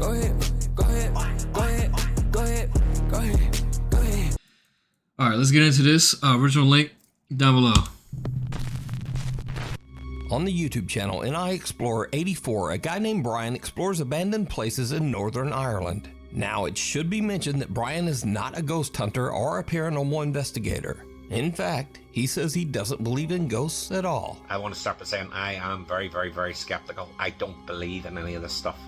Go ahead, go ahead, go ahead, go ahead, go ahead, go ahead. Alright, let's get into this. Original link down below. On the YouTube channel NI Explorer 84, a guy named Brian explores abandoned places in Northern Ireland. Now, it should be mentioned that Brian is not a ghost hunter or a paranormal investigator. In fact, he says he doesn't believe in ghosts at all. I want to start by saying I am very, very, very skeptical. I don't believe in any of this stuff.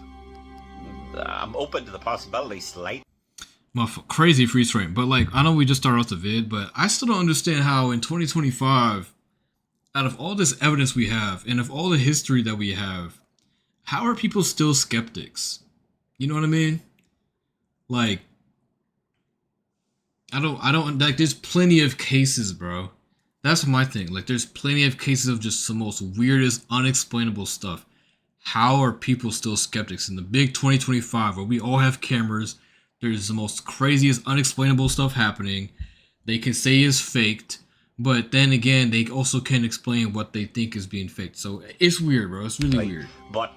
I'm open to the possibility slightly. Crazy freeze frame. But like, I know we just started off the vid, but I still don't understand how in 2025, out of all this evidence we have, and of all the history that we have, how are people still skeptics? You know what I mean? Like, I don't, like, there's plenty of cases, bro. That's my thing. Like, there's plenty of cases of just the most weirdest, unexplainable stuff. How are people still skeptics in the big 2025 where we all have cameras? There's the most craziest, unexplainable stuff happening. They can say is faked, but then again, they also can't explain what they think is being faked. So it's weird, bro. It's really weird. But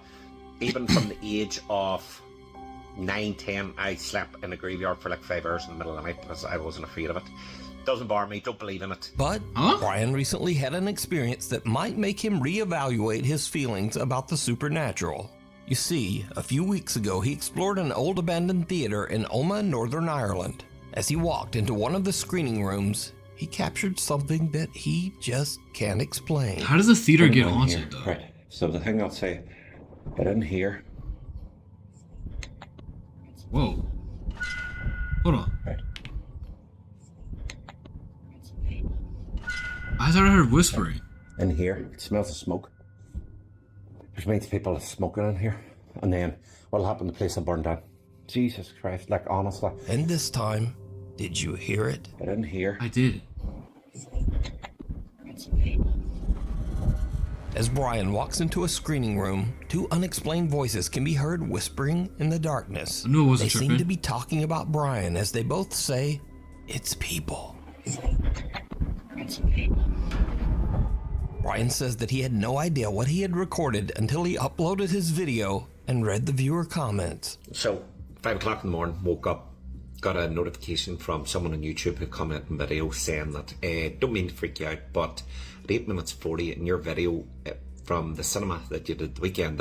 even from the age of 9, 10, I slept in a graveyard for like 5 hours in the middle of the night because I wasn't afraid of it. Doesn't bother me, don't believe in it. But Brian recently had an experience that might make him reevaluate his feelings about the supernatural. You see, a few weeks ago, he explored an old abandoned theater in Omagh, Northern Ireland. As he walked into one of the screening rooms, he captured something that he just can't explain. How does the theater get haunted, though? Right, so the thing I'll say, get in here. Whoa. Hold on. Right. I thought I heard whispering. In here, it smells of smoke. There's many people smoking in here. And then what'll happen, the place will burn down. Jesus Christ, like honestly. And this time, did you hear it? Get in here. I did. As Brian walks into a screening room, two unexplained voices can be heard whispering in the darkness. I knew it wasn't They seem tripping. to be talking about Brian as they both say, "It's people." Brian says that he had no idea what he had recorded until he uploaded his video and read the viewer comments. So, 5 o'clock in the morning, woke up, got a notification from someone on YouTube who commented in video saying that, don't mean to freak you out, but at 8 minutes 40 in your video from the cinema that you did the weekend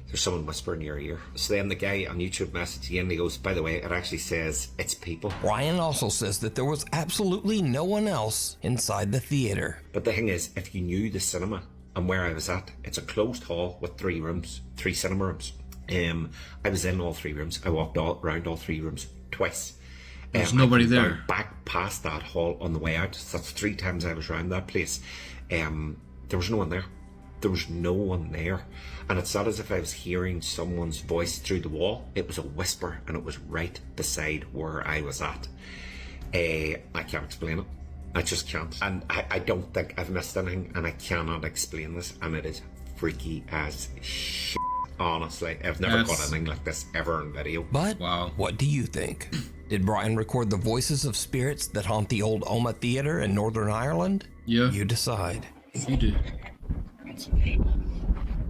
there's someone whispering in your ear. So then the guy on YouTube messaged again, he goes, by the way, it actually says it's people. Brian also says that there was absolutely no one else inside the theater. But the thing is, if you knew the cinema and where I was at, it's a closed hall with 3 rooms, 3 cinema rooms. I was in all 3 rooms. I walked around all 3 rooms twice. There's nobody I there. Back past that hall on the way out. So that's 3 times I was around that place. There was no one there. There was no one there. And it's not as if I was hearing someone's voice through the wall. It was a whisper, and it was right beside where I was at. I can't explain it. I just can't. And I don't think I've missed anything, and I cannot explain this. And it is freaky as shit. Honestly, I've never got anything like this ever in video. But what do you think? Did Brian record the voices of spirits that haunt the old Omagh Theatre in Northern Ireland? Yeah. You decide. You did.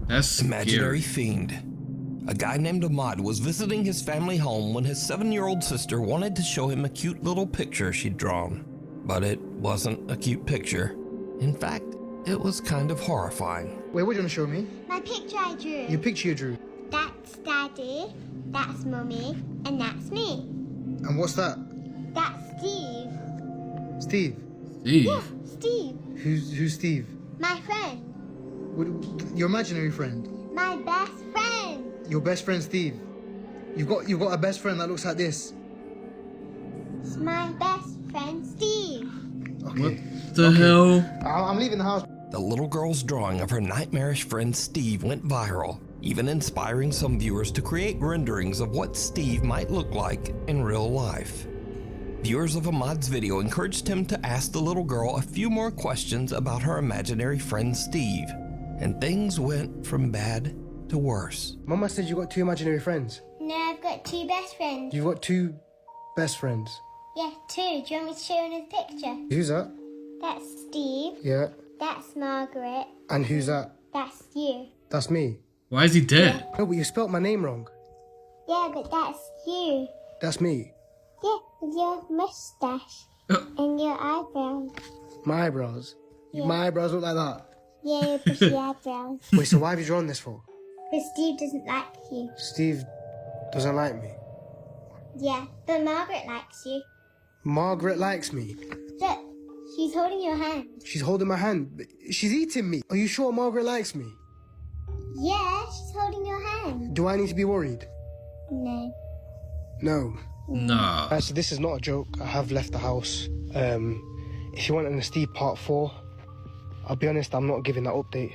That's Imaginary scary. fiend. A guy named Ahmad was visiting his family home when his 7-year-old sister wanted to show him a cute little picture she'd drawn. But it wasn't a cute picture. In fact, it was kind of horrifying. Wait, what do you want to show me? My picture I drew. Your picture you drew. That's Daddy, that's Mummy, and that's me. And what's that? That's Steve. Steve. Steve. Yeah, Steve. Who's Steve? My friend. Your imaginary friend. My best friend. Your best friend Steve. You've got a best friend that looks like this. It's my best friend Steve. Okay. What the hell? I'm leaving the house. The little girl's drawing of her nightmarish friend Steve went viral, even inspiring some viewers to create renderings of what Steve might look like in real life. Viewers of Ahmad's video encouraged him to ask the little girl a few more questions about her imaginary friend Steve, and things went from bad to worse. Mama said you got 2 imaginary friends. No, I've got 2 best friends. You've got 2 best friends. Yeah, 2. Do you want me to show you in the picture? Who's that? That's Steve. Yeah. That's Margaret. And who's that? That's you. That's me. Why is he dead? No, but you spelt my name wrong. Yeah, but that's you. That's me. Yeah, with your mustache and your eyebrows. My eyebrows. Yeah. My eyebrows look like that. Yeah, your bushy eyebrows. Wait, so why have you drawn this for? But Steve doesn't like you. Steve doesn't like me. Yeah, but Margaret likes you. Margaret likes me. Look, she's holding your hand. She's holding my hand. She's eating me. Are you sure Margaret likes me? Yeah, she's holding your hand. Do I need to be worried? No. No. Nah. Actually, this is not a joke. I have left the house. If you want an Steve part 4, I'll be honest, I'm not giving that update.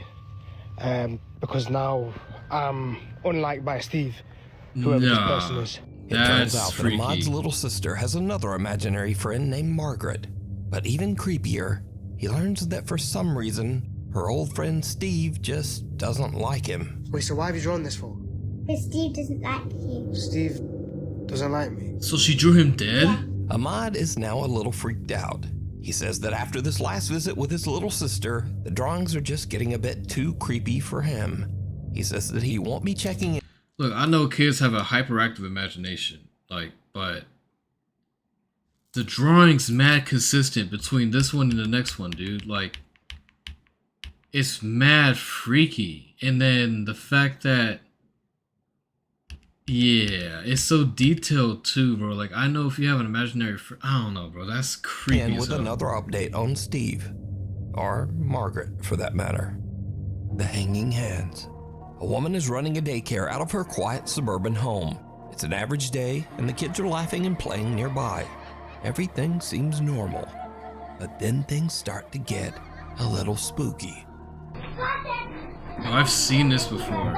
Because now I'm unliked by Steve, whoever this person is. It turns out that freaky. Ahmad's little sister has another imaginary friend named Margaret. But even creepier, he learns that for some reason, her old friend Steve just doesn't like him. Wait, so why have you drawn this for? But Steve doesn't like you. Steve doesn't like me. So she drew him dead? Ahmad is now a little freaked out. He says that after this last visit with his little sister, the drawings are just getting a bit too creepy for him. He says that he won't be checking in. Look, I know kids have a hyperactive imagination, but the drawing's mad consistent between this one and the next one, dude. Like, it's mad freaky. And then the fact that, yeah, it's so detailed too, bro. Like, I know if you have an imaginary friend, I don't know, bro. That's creepy And as with hell. another update on Steve, or Margaret for that matter. The hanging hands. A woman is running a daycare out of her quiet suburban home. It's an average day, and the kids are laughing and playing nearby. Everything seems normal, but then things start to get a little spooky. Oh, I've seen this before.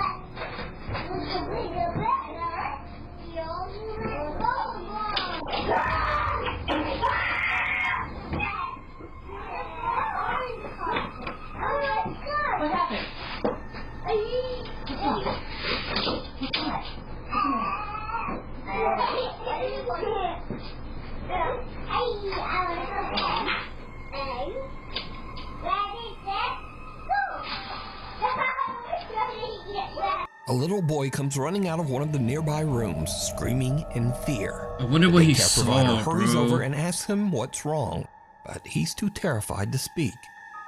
A little boy comes running out of one of the nearby rooms, screaming in fear. I wonder what he Daycare provider saw, hurries bro. over and asks him what's wrong, but he's too terrified to speak.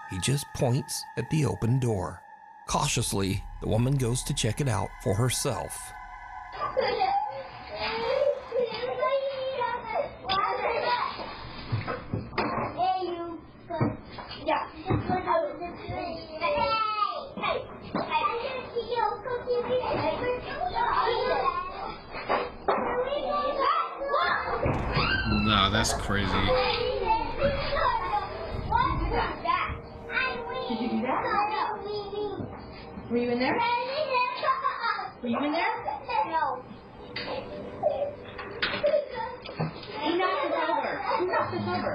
He just points at the open door. Cautiously, the woman goes to check it out for herself. Nah, that's crazy. Did you do that? Were you in there? Were you in there? No. Who knocked us over? Who knocked us over?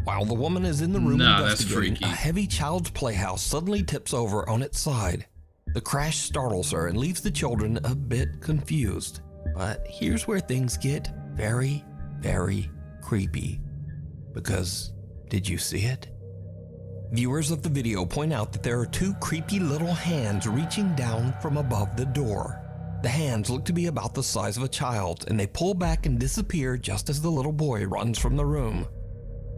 While the woman is in the room Nah, that's investigating, freaky. a heavy child's playhouse suddenly tips over on its side. The crash startles her and leaves the children a bit confused. But here's where things get very, very creepy. Because, did you see it? Viewers of the video point out that there are two creepy little hands reaching down from above the door. The hands look to be about the size of a child, and they pull back and disappear just as the little boy runs from the room.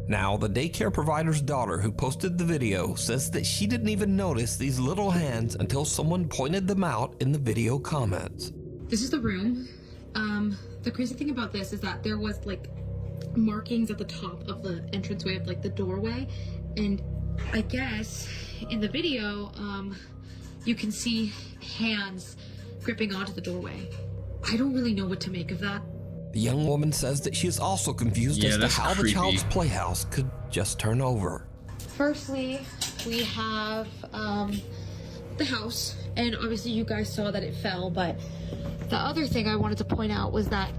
Now, the daycare provider's daughter who posted the video says that she didn't even notice these little hands until someone pointed them out in the video comments. This is the room. The crazy thing about this is that there was like markings at the top of the entranceway of like the doorway, and I guess in the video you can see hands gripping onto the doorway. I don't really know what to make of that. The young woman says that she is also confused as to that's how the creepy. child's playhouse could just turn over. Firstly, we have the house, and obviously you guys saw that it fell, but the other thing I wanted to point out was that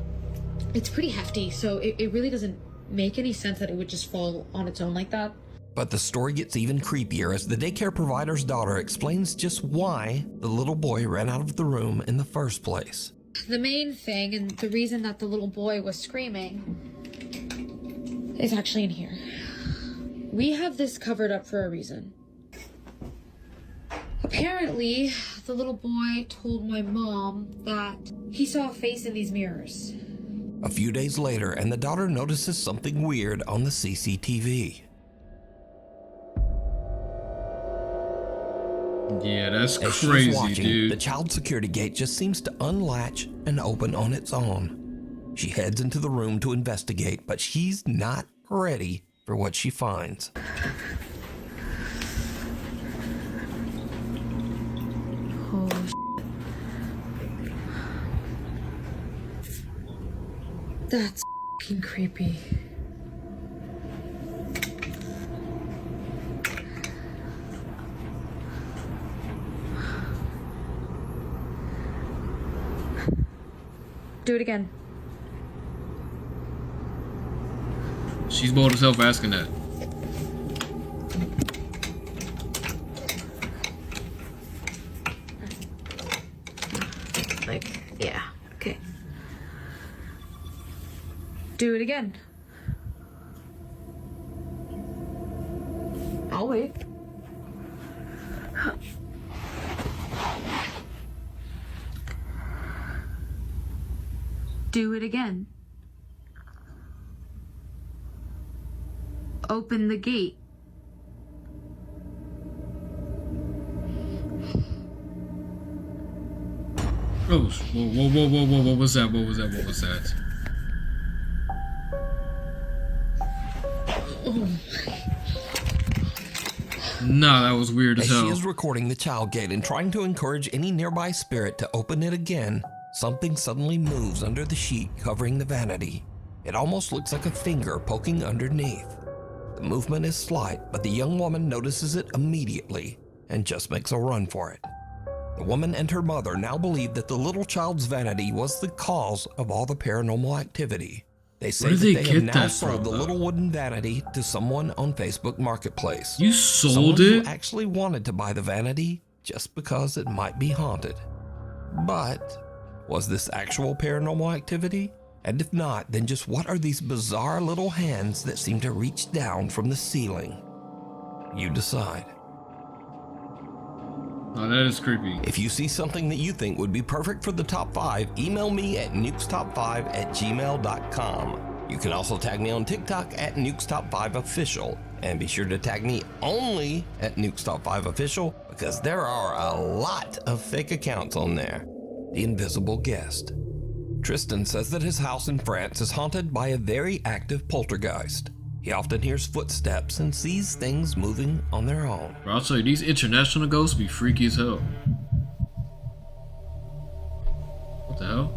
it's pretty hefty, so it really doesn't make any sense that it would just fall on its own like that. But the story gets even creepier as the daycare provider's daughter explains just why the little boy ran out of the room in the first place. The main thing, and the reason that the little boy was screaming, is actually in here. We have this covered up for a reason. Apparently, the little boy told my mom that he saw a face in these mirrors. A few days later, and the daughter notices something weird on the CCTV. Yeah, that's As she's crazy, watching, dude. the child security gate just seems to unlatch and open on its own. She heads into the room to investigate, but she's not ready for what she finds. Holy That's fucking creepy. Do it again. She's bold as hell for asking that. Like, yeah, okay. Do it again. I'll wait. Do it again. Open the gate. Oh, whoa, what was that? What was that? Nah, that was weird as As hell. she is recording the child gate and trying to encourage any nearby spirit to open it again, something suddenly moves under the sheet covering the vanity. It almost looks like a finger poking underneath. The movement is slight, but the young woman notices it immediately and just makes a run for it. The woman and her mother now believe that the little child's vanity was the cause of all the paranormal activity. They say Where that did they they have get now that sold from, the though? little wooden vanity to someone on Facebook Marketplace. You Someone sold who it? actually wanted to buy the vanity just because it might be haunted. But was this actual paranormal activity? And if not, then just what are these bizarre little hands that seem to reach down from the ceiling? You decide. Oh, that is creepy. If you see something that you think would be perfect for the top 5, email me at nukestop5@gmail.com. You can also tag me on TikTok at nukestop5official, and be sure to tag me only at nukestop5official because there are a lot of fake accounts on there. The Invisible Guest. Tristan says that his house in France is haunted by a very active poltergeist. He often hears footsteps and sees things moving on their own. Bro, I'll tell you, these international ghosts be freaky as hell. What the hell?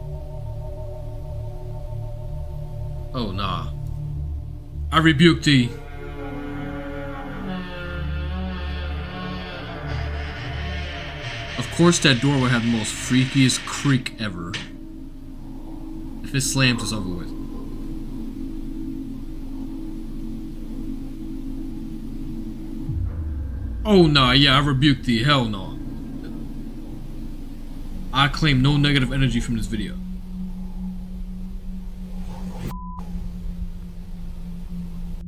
Oh, nah. I rebuke thee. Of course that door would have the most freakiest creak ever. If it slams, it's over with. Oh nah, yeah, I rebuke thee. Hell no. I claim no negative energy from this video.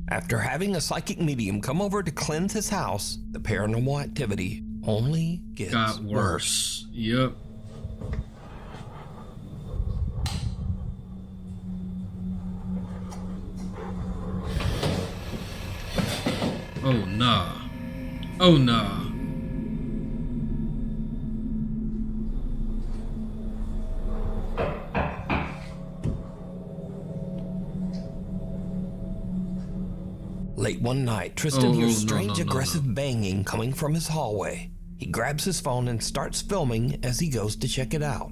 After having a psychic medium come over to cleanse his house, the paranormal activity only gets Got worse. Yep. Oh nah. Oh nah. Late one night, Tristan hears no, strange no, aggressive banging coming from his hallway. He grabs his phone and starts filming as he goes to check it out.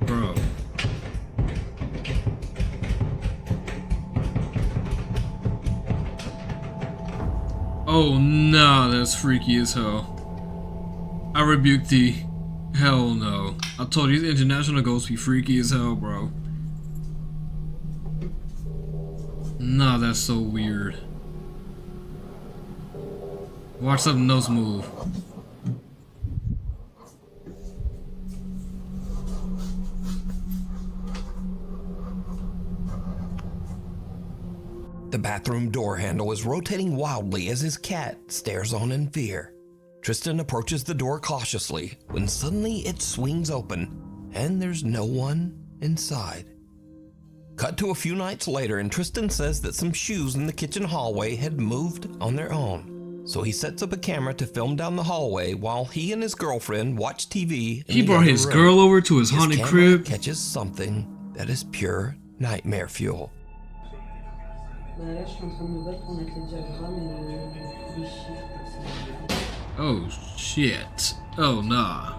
Bro. Oh nah, that's freaky as hell. I rebuke thee. Hell no. I told you these international ghosts be freaky as hell, bro. Nah, that's so weird. Watch something else move. The bathroom door handle is rotating wildly as his cat stares on in fear. Tristan approaches the door cautiously when suddenly it swings open and there's no one inside. Cut to a few nights later, and Tristan says that some shoes in the kitchen hallway had moved on their own. So he sets up a camera to film down the hallway while he and his girlfriend watch TV. He brought his girl over to his haunted crib. Catches something that is pure nightmare fuel. Oh shit. Oh nah.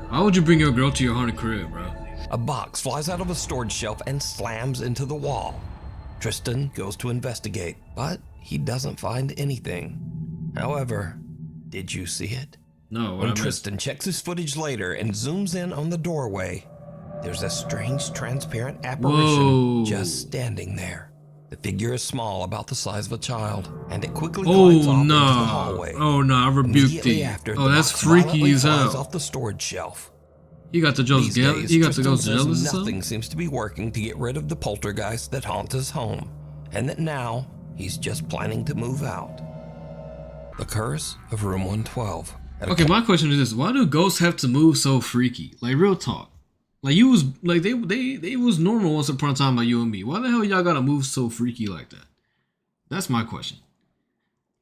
Why would you bring your girl to your haunted crib, bro? A box flies out of a storage shelf and slams into the wall. Tristan goes to investigate, but he doesn't find anything. However, did you see it? No. When Tristan checks his footage later and zooms in on the doorway, there's a strange transparent apparition just standing there. The figure is small, about the size of a child, and it quickly glides off into the hallway. Oh no, I rebuke thee. Oh, that's freaky as hell. Off the storage shelf. You got to go jealous. You got to go jealous. Nothing seems to be working to get rid of the poltergeist that haunts his home, and that now he's just planning to move out. The Curse of Room 112. Okay, my question is this: why do ghosts have to move so freaky? Like, real talk. Like, you was like they was normal once upon a time by you and me. Why the hell y'all gotta move so freaky like that? That's my question.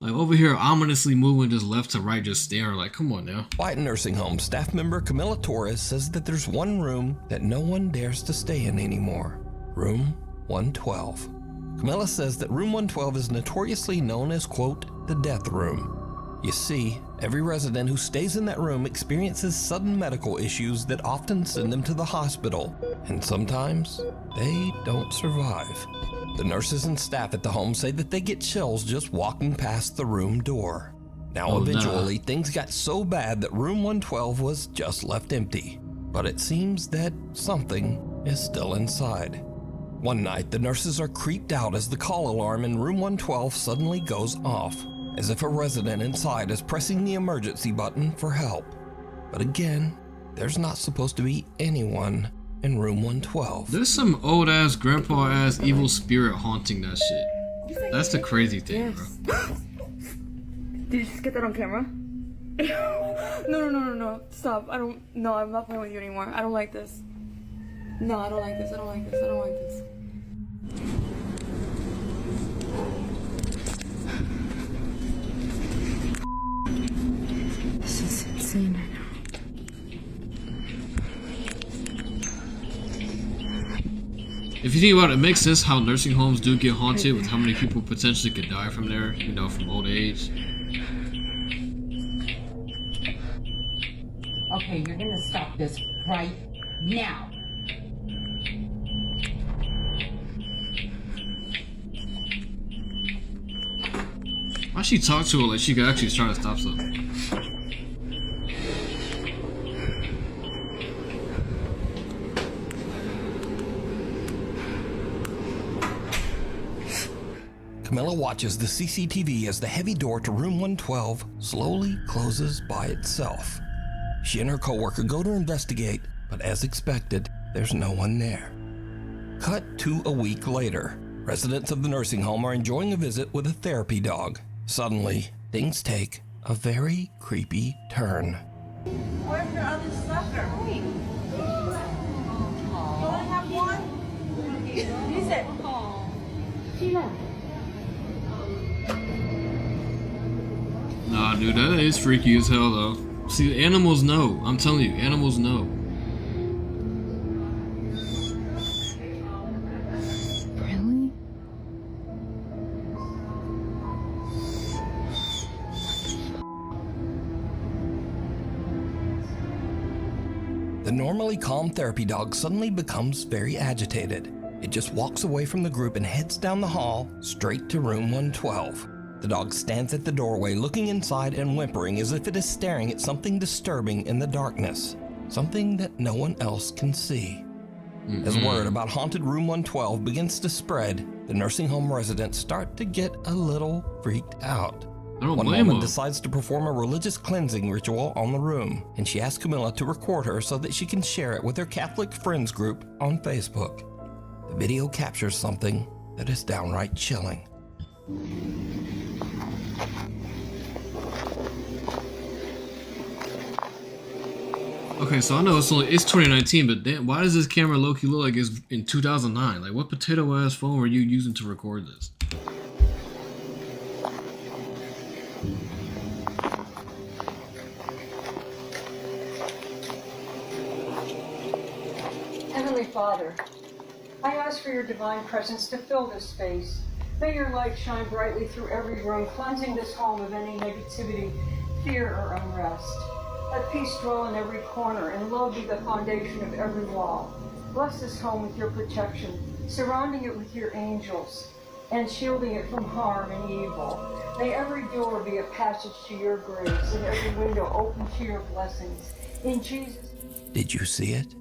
Like, over here ominously moving just left to right, just staring. Like, come on now. White Nursing Home staff member Camila Torres says that there's one room that no one dares to stay in anymore. Room 112. Camila says that Room 112 is notoriously known as, quote, the death room. You see, every resident who stays in that room experiences sudden medical issues that often send them to the hospital, and sometimes they don't survive. The nurses and staff at the home say that they get chills just walking past the room door. Now, eventually, things got so bad that Room 112 was just left empty, but it seems that something is still inside. One night, the nurses are creeped out as the call alarm in Room 112 suddenly goes off, as if a resident inside is pressing the emergency button for help. But again, there's not supposed to be anyone in Room 112. There's some old ass, grandpa ass evil spirit haunting that shit. That's the crazy thing, bro. Did you just get that on camera? No. Stop. No, I'm not playing with you anymore. I don't like this. No, I don't like this. I don't like this. I don't like this. This is insane right now. If you think about it, it makes sense how nursing homes do get haunted with how many people potentially could die from there, you know, from old age. Okay, you're gonna stop this right now. Why she talk to her like she could actually try to stop something? Camilla watches the CCTV as the heavy door to Room 112 slowly closes by itself. She and her coworker go to investigate, but as expected, there's no one there. Cut to a week later. Residents of the nursing home are enjoying a visit with a therapy dog. Suddenly, things take a very creepy turn. Where's your other sucker? Hey. You only have one? Use it. Sheila. Nah, dude, that is freaky as hell, though. See, animals know. I'm telling you, animals know. Really? The normally calm therapy dog suddenly becomes very agitated. It just walks away from the group and heads down the hall, straight to room 112. The dog stands at the doorway, looking inside and whimpering as if it is staring at something disturbing in the darkness. Something that no one else can see. As word about haunted room 112 begins to spread, the nursing home residents start to get a little freaked out. One woman decides to perform a religious cleansing ritual on the room, and she asks Camilla to record her so that she can share it with her Catholic friends group on Facebook. The video captures something that is downright chilling. Okay, so I know it's 2019, but damn, why does this camera low-key look like it's in 2009? Like, what potato-ass phone were you using to record this? Heavenly Father, I ask for your divine presence to fill this space. May your light shine brightly through every room, cleansing this home of any negativity, fear, or unrest. Let peace dwell in every corner, and love be the foundation of every wall. Bless this home with your protection, surrounding it with your angels, and shielding it from harm and evil. May every door be a passage to your grace, and every window open to your blessings. In Jesus' name. Did you see it?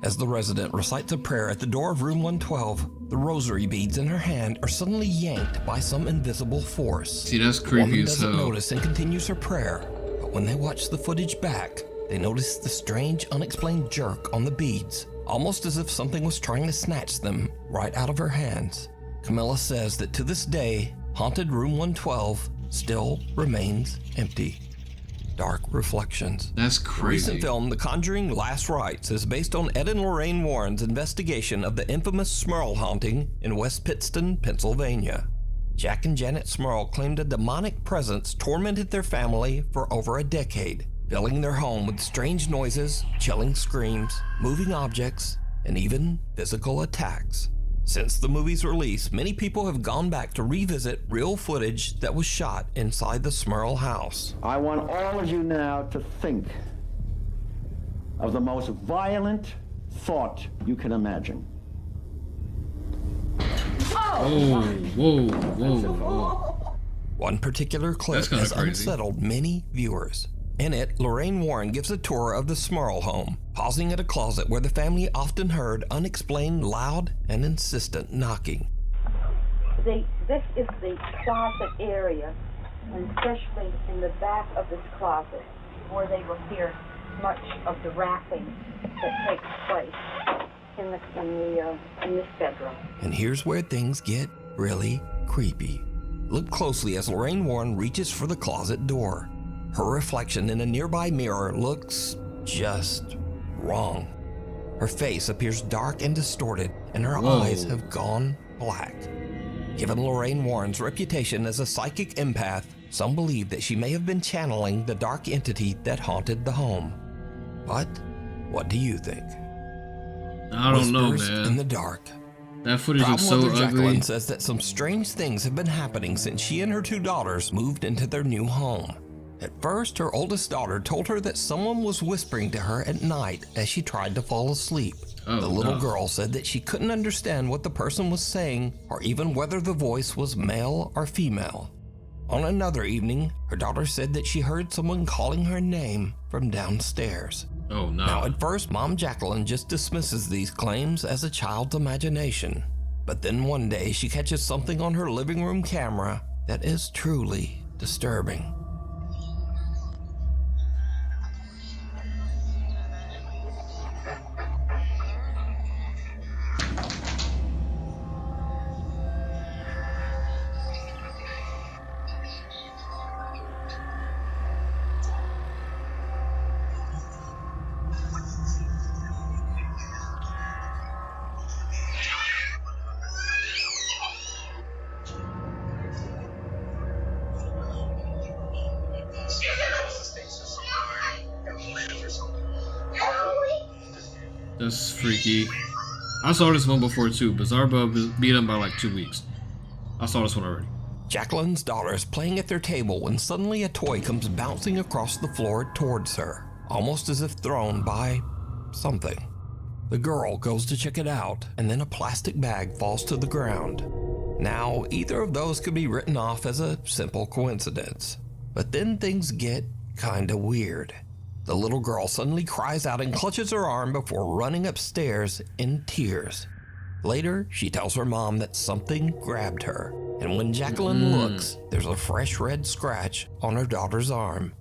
As the resident recites a prayer at the door of room 112, the rosary beads in her hand are suddenly yanked by some invisible force. See, that's creepy as hell. The woman doesn't notice and continues her prayer, but when they watch the footage back, they notice the strange, unexplained jerk on the beads, almost as if something was trying to snatch them right out of her hands. Camilla says that to this day, haunted room 112 still remains empty. Dark Reflections. That's crazy. The recent film, The Conjuring Last Rites, is based on Ed and Lorraine Warren's investigation of the infamous Smurl haunting in West Pittston, Pennsylvania. Jack and Janet Smurl claimed a demonic presence tormented their family for over a decade, filling their home with strange noises, chilling screams, moving objects, and even physical attacks. Since the movie's release, many people have gone back to revisit real footage that was shot inside the Smurl house. I want all of you now to think of the most violent thought you can imagine. Whoa. One particular clip has unsettled many viewers. In it, Lorraine Warren gives a tour of the Smurl home, pausing at a closet where the family often heard unexplained loud and insistent knocking. This is the closet area, and especially in the back of this closet, where they will hear much of the rapping that takes place in this bedroom. And here's where things get really creepy. Look closely as Lorraine Warren reaches for the closet door. Her reflection in a nearby mirror looks just wrong. Her face appears dark and distorted, and her eyes have gone black. Given Lorraine Warren's reputation as a psychic empath, some believe that she may have been channeling the dark entity that haunted the home. But what do you think? I don't know, Whispers man. in the dark. That footage looks so ugly. Jacqueline says that some strange things have been happening since she and her two daughters moved into their new home. At first, her oldest daughter told her that someone was whispering to her at night as she tried to fall asleep. The little girl said that she couldn't understand what the person was saying or even whether the voice was male or female. On another evening, her daughter said that she heard someone calling her name from downstairs. Oh no. Now at first, Mom Jacqueline just dismisses these claims as a child's imagination. But then one day she catches something on her living room camera that is truly disturbing. That's freaky. I saw this one before too. Bizarre Bub beat him by like 2 weeks. I saw this one already. Jacqueline's daughter is playing at their table when suddenly a toy comes bouncing across the floor towards her, almost as if thrown by something. The girl goes to check it out, and then a plastic bag falls to the ground. Now, either of those could be written off as a simple coincidence. But then things get kinda weird. The little girl suddenly cries out and clutches her arm before running upstairs in tears. Later, she tells her mom that something grabbed her, and when Jacqueline looks, there's a fresh red scratch on her daughter's arm.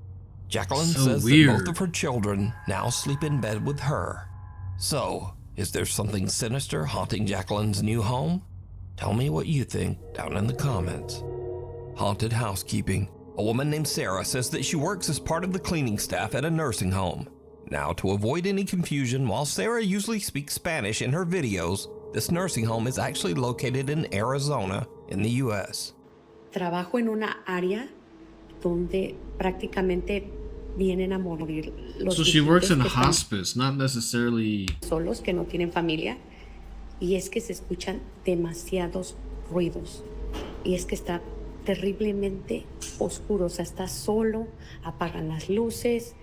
Jacqueline says that both of her children now sleep in bed with her. So, is there something sinister haunting Jacqueline's new home? Tell me what you think down in the comments. Haunted housekeeping. A woman named Sarah says that she works as part of the cleaning staff at a nursing home. Now, to avoid any confusion, while Sarah usually speaks Spanish in her videos, this nursing home is actually located in Arizona in the US. Trabajo en una área donde prácticamente vienen a morir los So she works in viejitos que están hospice, not necessarily solos, que no tienen familia, y es que se escuchan demasiados ruidos, y es que está terriblemente oscuro, o sea, está solo, apagan las luces,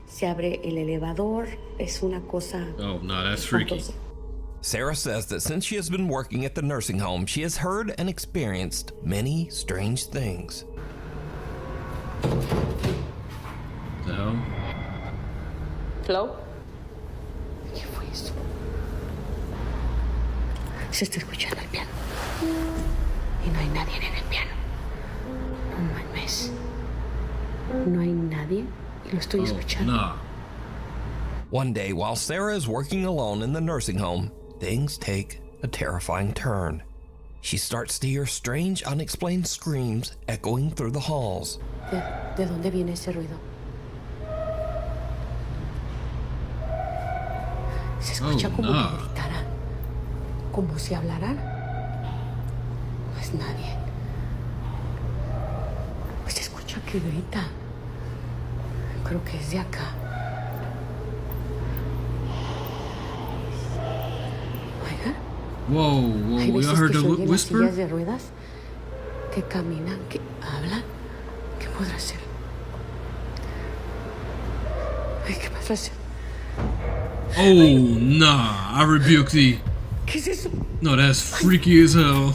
se abre el elevador, es una cosa. Oh, no, that's freaky. espantosa. Sarah says that since she has been working at the nursing home, she has heard and experienced many strange things. The hell? Hello? ¿Qué fue eso? Se está escuchando el piano. Y no hay nadie en el piano. No mames. No hay nadie y lo estoy escuchando. Nah. One day, while Sarah is working alone in the nursing home, things take a terrifying turn. She starts to hear strange, unexplained screams echoing through the halls. ¿De dónde viene ese ruido? Se escucha como que gritaran, como si hablaran. No es nadie. Pues se escucha que grita. Creo que es de acá. Oigan. Whoa, Hay we veces all heard que the se oyen las whisper? sillas de ruedas que caminan, que hablan. ¿Qué podrá ser? Ay, ¿qué podrá ser? Oh, nah, I rebuke thee. ¿Qué es eso? No, that's freaky as hell.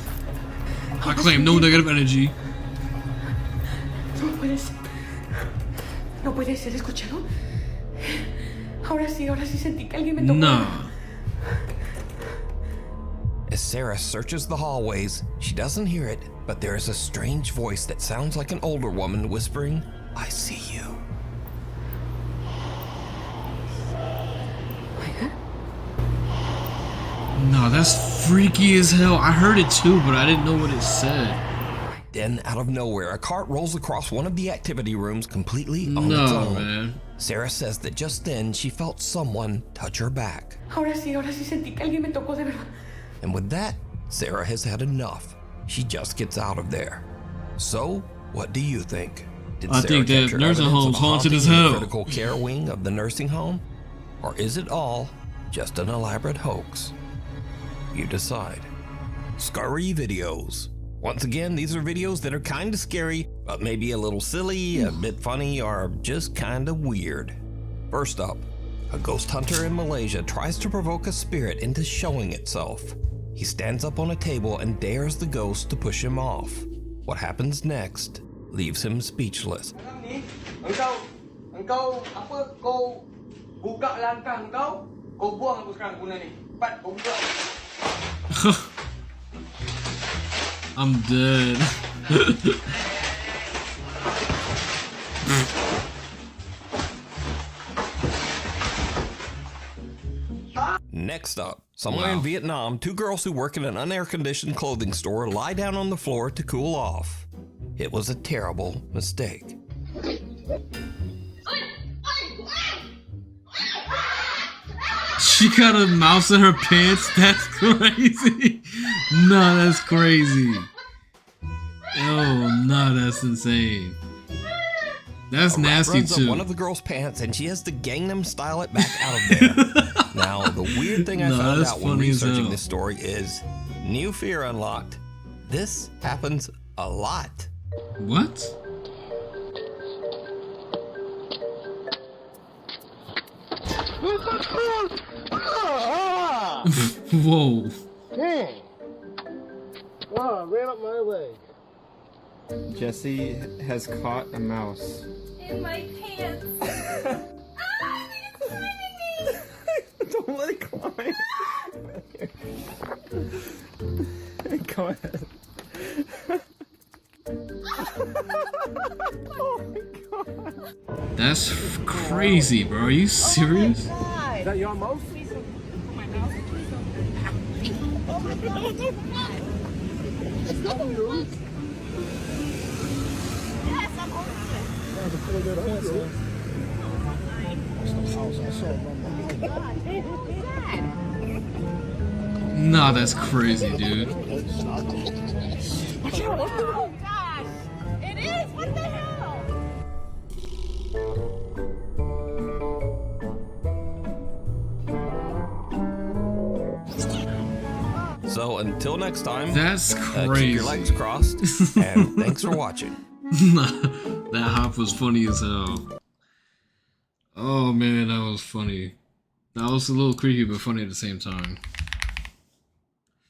I claim no negative energy. No puede ser. No puede ser, ¿escucharon? Ahora sí sentí que alguien me tocó. Nah. As Sarah searches the hallways, she doesn't hear it, but there is a strange voice that sounds like an older woman whispering, "I see you." Nah, that's freaky as hell. I heard it too, but I didn't know what it said. Then, out of nowhere, a cart rolls across one of the activity rooms completely on its No, own. man. Sarah says that just then she felt someone touch her back. Ahora sí sentí que alguien me tocó de verdad. And with that, Sarah has had enough. She just gets out of there. So, what do you think? Did I think that capture nursing evidence home's of a haunted as haunting in the hell. critical care wing of the nursing home? Or is it all just an elaborate hoax? You decide. Scary videos. Once again, these are videos that are kinda scary, but maybe a little silly, a bit funny, or just kinda weird. First up, a ghost hunter in Malaysia tries to provoke a spirit into showing itself. He stands up on a table and dares the ghost to push him off. What happens next leaves him speechless. Engkau apa kau buka langkah engkau buang aku sekarang guna ni. Cepat kau buka. I'm dead. Next up, somewhere in Vietnam, two girls who work in an unair-conditioned clothing store lie down on the floor to cool off. It was a terrible mistake. She got a mouse in her pants? That's crazy. Nah, that's crazy. Oh, nah, that's insane. That's A rat nasty runs up too. one of the girl's pants and she has to Gangnam style it back out of there. Now, the weird thing I found that's out when funny as researching hell. this story is new fear unlocked. This happens a lot. What? Whoa. Dang! Wow, ran up my leg. Jesse has caught a mouse. In my pants. Don't let it climb. Go ahead. Oh my god. That's crazy, bro. Are you serious? Is that your mouse? It's not you. Yes, I'm over it. That's a pretty good answer. Nah, that's crazy, dude. Oh gosh! It is! What the hell? So until next time, that's keep crazy. your legs crossed, and thanks for watching. That hop was funny as hell. Oh man, that was funny. That was a little creepy but funny at the same time.